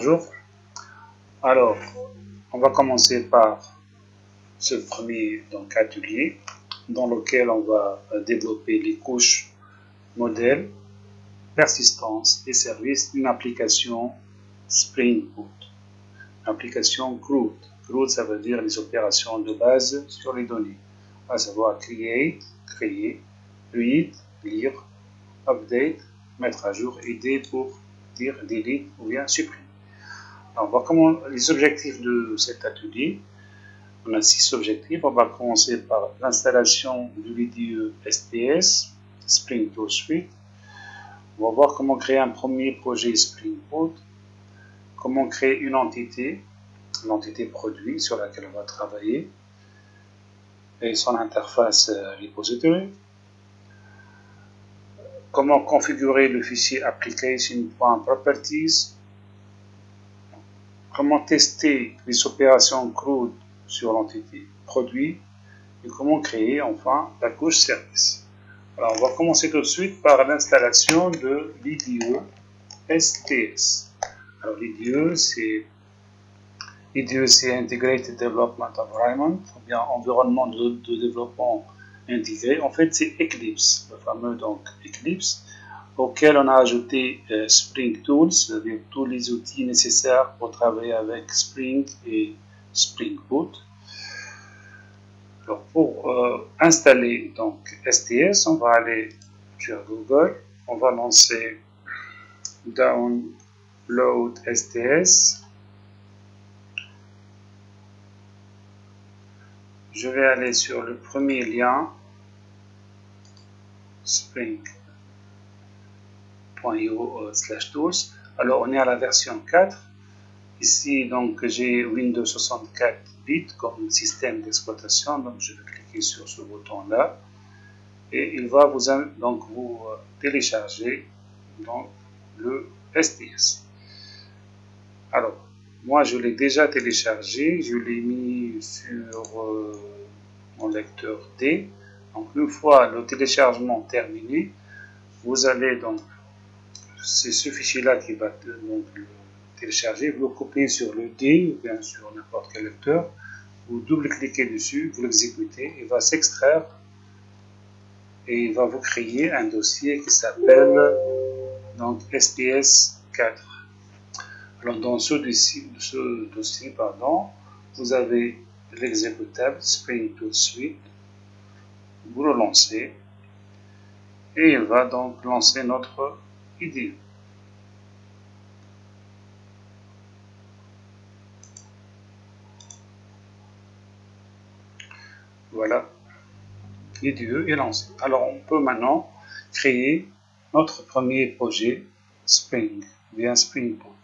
Bonjour. Alors, on va commencer par ce premier atelier dans lequel on va développer les couches modèles, persistance et services d'une application Spring Boot. Application CRUD. CRUD, ça veut dire les opérations de base sur les données, à savoir create, créer, read, lire, update, mettre à jour, aider pour dire delete ou bien supprimer. Alors, on va commencer les objectifs de cet atelier. On a 6 objectifs. On va commencer par l'installation de l'IDE STS, Spring Tool Suite. On va voir comment créer un premier projet Spring Boot, comment créer une entité, l'entité produit sur laquelle on va travailler, et son interface repository. Comment configurer le fichier application.properties. Comment tester les opérations CRUD sur l'entité produit et comment créer enfin la couche service. Alors on va commencer tout de suite par l'installation de l'IDE STS. Alors l'IDE c'est Integrated Development Environment, ou bien environnement de développement intégré. En fait c'est Eclipse, le fameux Eclipse, auquel on a ajouté Spring Tools, c'est-à-dire tous les outils nécessaires pour travailler avec Spring et Spring Boot. Alors pour installer STS, on va aller sur Google, on va lancer Download STS. Je vais aller sur le premier lien, spring.io/tools. Alors on est à la version 4. Ici j'ai Windows 64 bits comme système d'exploitation. Donc je vais cliquer sur ce bouton là et il va vous télécharger le STS. Alors moi je l'ai déjà téléchargé, je l'ai mis sur mon lecteur D. Donc une fois le téléchargement terminé, vous allez c'est ce fichier là qui va le télécharger, vous le copiez sur le D ou bien sur n'importe quel lecteur, vous double-cliquez dessus, vous l'exécutez, il va s'extraire et il va vous créer un dossier qui s'appelle STS4. Alors dans ce dossier, vous avez l'exécutable Spring Tool Suite, vous le lancez et il va lancer notre IDE. Voilà, l'IDE est lancé. Alors on peut maintenant créer notre premier projet Spring via Spring Boot.